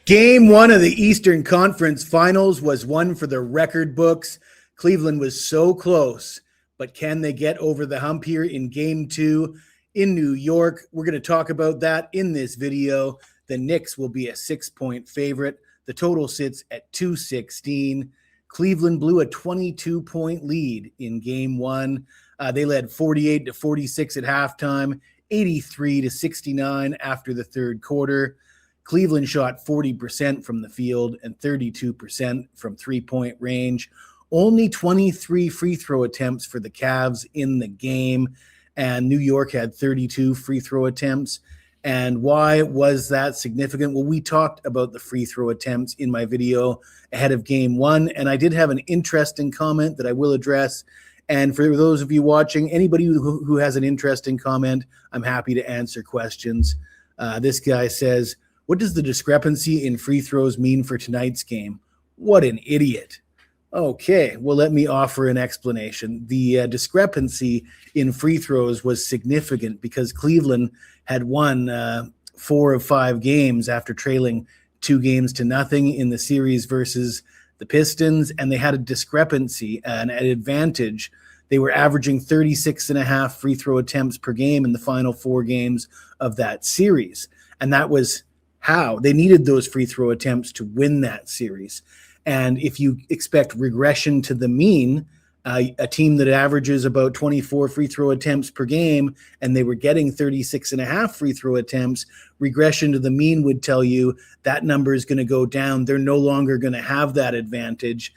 Game one of the Eastern Conference Finals was one for the record books. Cleveland was so close, but can they get over the hump here in game two in New York? We're going to talk about that in this video. The Knicks will be a 6-point favorite. The total sits at 216. Cleveland blew a 22-point lead in game one. They led 48-46 at halftime, 83-69 after the third quarter. Cleveland shot 40% from the field and 32% from three-point range. Only 23 free throw attempts for the Cavs in the game, and New York had 32 free throw attempts. And why was that significant? Well, we talked about the free throw attempts in my video ahead of game one, and I did have an interesting comment that I will address. And for those of you watching, anybody who has an interesting comment, I'm happy to answer questions. This guy says, "What does the discrepancy in free throws mean for tonight's game?" What an idiot. Okay, well, let me offer an explanation. The discrepancy in free throws was significant because Cleveland had won 4 of 5 games after trailing 2-0 in the series versus the Pistons, and they had a discrepancy, an advantage. They were averaging 36.5 free throw attempts per game in the final 4 games of that series, and that was how they needed those free throw attempts to win that series. And if you expect regression to the mean, a team that averages about 24 free throw attempts per game, and they were getting 36.5 free throw attempts, regression to the mean would tell you that number is going to go down. They're no longer going to have that advantage.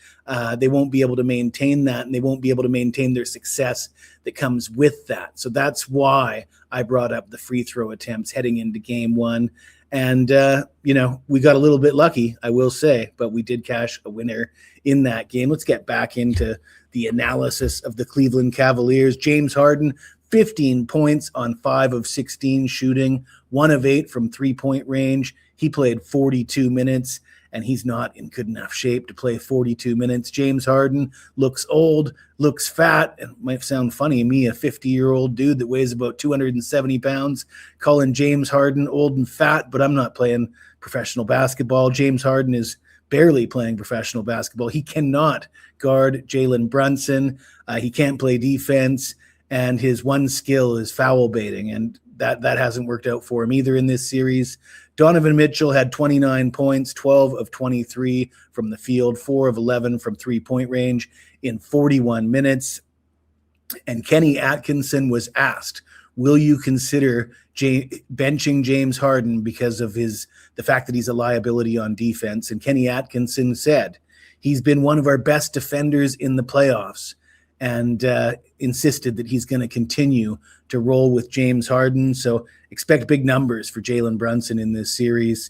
They won't be able to maintain that, and they won't be able to maintain their success that comes with that. So that's why I brought up the free throw attempts heading into game one. And, we got a little bit lucky, I will say, but we did cash a winner in that game. Let's get back into the analysis of the Cleveland Cavaliers. James Harden, 15 points on 5 of 16 shooting, 1 of 8 from three-point range. He played 42 minutes, and he's not in good enough shape to play 42 minutes. James Harden looks old, looks fat. It might sound funny, me, a 50-year-old dude that weighs about 270 pounds, calling James Harden old and fat, but I'm not playing professional basketball. James Harden is barely playing professional basketball. He cannot guard Jalen Brunson. He can't play defense, and his one skill is foul baiting, and that hasn't worked out for him either in this series. Donovan Mitchell had 29 points, 12 of 23 from the field, 4 of 11 from three-point range in 41 minutes. And Kenny Atkinson was asked, will you consider benching James Harden because of the fact that he's a liability on defense? And Kenny Atkinson said, he's been one of our best defenders in the playoffs, and insisted that he's going to continue to roll with James Harden. So expect big numbers for Jalen Brunson in this series.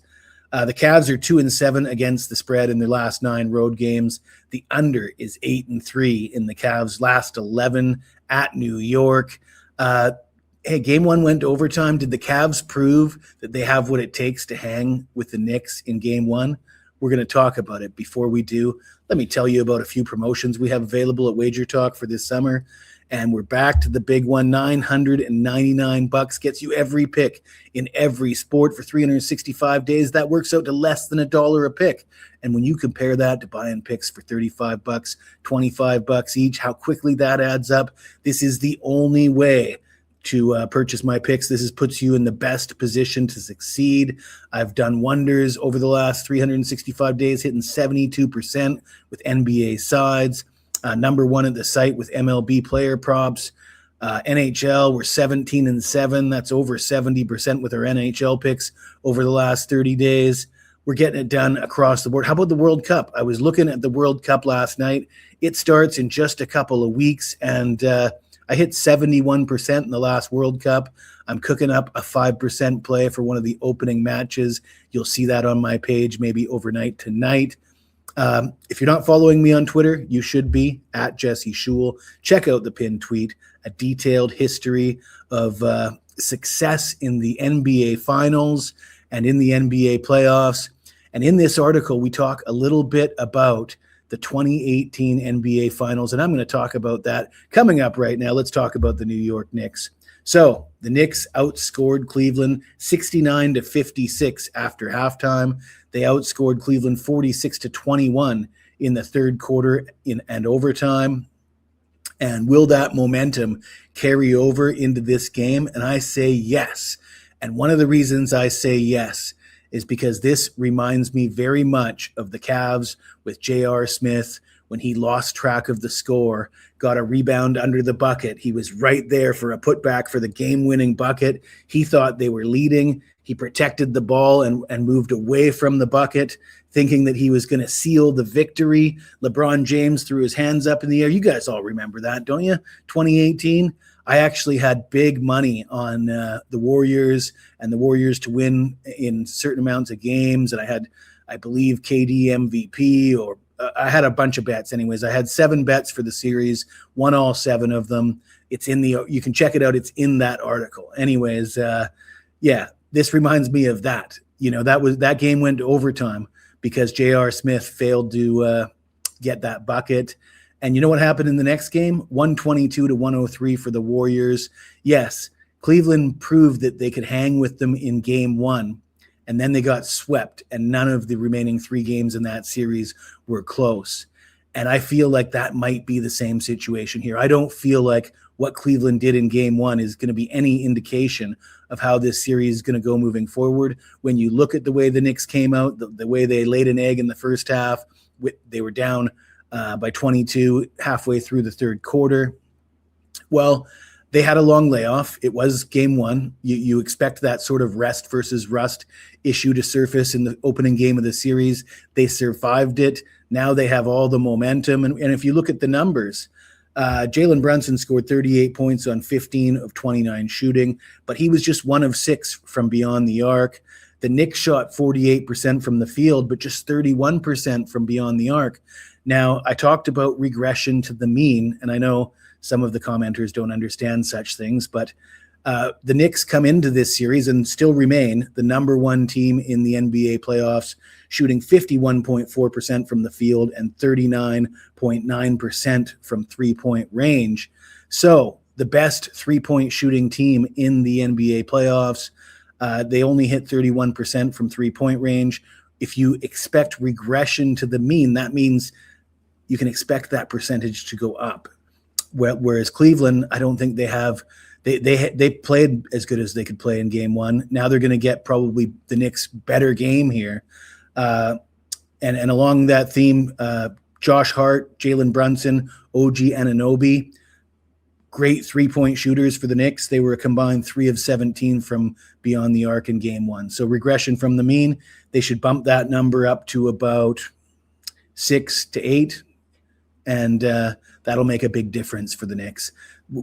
The Cavs are 2-7 against the spread in their last 9 road games. The under is 8-3 in the Cavs' last 11 at New York. Hey, game one went to overtime. Did the Cavs prove that they have what it takes to hang with the Knicks in game one? We're going to talk about it. Before we do, let me tell you about a few promotions we have available at Wager Talk for this summer. And we're back to the big one. $999 gets you every pick in every sport for 365 days. That works out to less than $1 a pick. And when you compare that to buying picks for $35, $25 each, how quickly that adds up. This is the only way to purchase my picks. This puts you in the best position to succeed. I've done wonders over the last 365 days, hitting 72% with NBA sides. Number 1 at the site with MLB player props. NHL, we're 17-7. That's over 70% with our NHL picks over the last 30 days. We're getting it done across the board. How about the World Cup? I was looking at the World Cup last night. It starts in just a couple of weeks, and I hit 71% in the last World Cup. I'm cooking up a 5% play for one of the opening matches. You'll see that on my page maybe overnight tonight. If you're not following me on Twitter, you should be, at Jesse Schule. Check out the pinned tweet, a detailed history of success in the NBA Finals and in the NBA playoffs. And in this article, we talk a little bit about the 2018 NBA Finals, and I'm going to talk about that coming up right now. Let's talk about the New York Knicks. So the Knicks outscored Cleveland 69-56 after halftime. They outscored Cleveland 46-21 in the third quarter and overtime. And will that momentum carry over into this game? And I say yes. And one of the reasons I say yes is because this reminds me very much of the Cavs with J.R. Smith when he lost track of the score, got a rebound under the bucket. He was right there for a putback for the game-winning bucket. He thought they were leading. He protected the ball and moved away from the bucket, thinking that he was going to seal the victory. LeBron James threw his hands up in the air. You guys all remember that, don't you? 2018. I actually had big money on the Warriors and the Warriors to win in certain amounts of games. And I had, I believe, KD MVP, or I had a bunch of bets. Anyways, I had 7 bets for the series, won all 7 of them. It's in the, you can check it out. It's in that article. Anyways, yeah, this reminds me of that. You know, that game went to overtime because J.R. Smith failed to get that bucket. And you know what happened in the next game? 122-103 for the Warriors. Yes, Cleveland proved that they could hang with them in game 1, and then they got swept, and none of the remaining 3 games in that series were close. And I feel like that might be the same situation here. I don't feel like what Cleveland did in game 1 is going to be any indication of how this series is going to go moving forward. When you look at the way the Knicks came out, the way they laid an egg in the first half, they were down by 22 halfway through the third quarter. Well, they had a long layoff. It was game 1. You expect that sort of rest versus rust issue to surface in the opening game of the series. They survived it. Now they have all the momentum. And if you look at the numbers, Jalen Brunson scored 38 points on 15 of 29 shooting, but he was just 1 of 6 from beyond the arc. The Knicks shot 48% from the field, but just 31% from beyond the arc. Now, I talked about regression to the mean, and I know some of the commenters don't understand such things, but the Knicks come into this series and still remain the number 1 team in the NBA playoffs, shooting 51.4% from the field and 39.9% from three-point range. So the best three-point shooting team in the NBA playoffs. They only hit 31% from three-point range. If you expect regression to the mean, that means you can expect that percentage to go up. Whereas Cleveland, I don't think they have – they played as good as they could play in game 1. Now they're going to get probably the Knicks' better game here. And along that theme, Josh Hart, Jalen Brunson, OG Anunoby, great three-point shooters for the Knicks. They were a combined 3 of 17 from beyond the arc in game 1. So regression from the mean, they should bump that number up to about 6 to 8. And that'll make a big difference for the Knicks.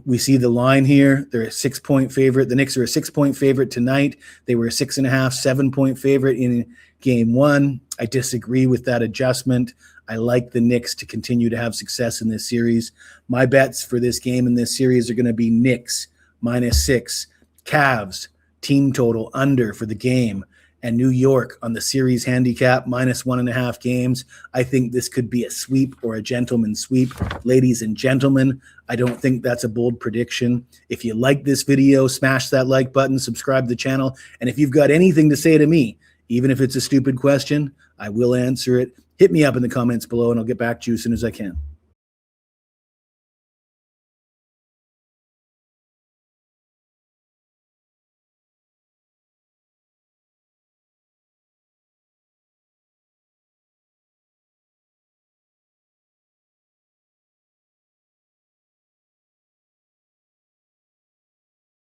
We see the line here. They're a 6-point favorite. The Knicks are a 6-point favorite tonight. They were a 6.5, 7-point favorite in game 1. I disagree with that adjustment. I like the Knicks to continue to have success in this series. My bets for this game in this series are going to be Knicks -6, Cavs team total under for the game, and New York on the series handicap -1.5 games. I think this could be a sweep or a gentleman's sweep. Ladies and gentlemen, I don't think that's a bold prediction. If you like this video, smash that like button, subscribe to the channel. And if you've got anything to say to me, even if it's a stupid question, I will answer it. Hit me up in the comments below and I'll get back to you as soon as I can.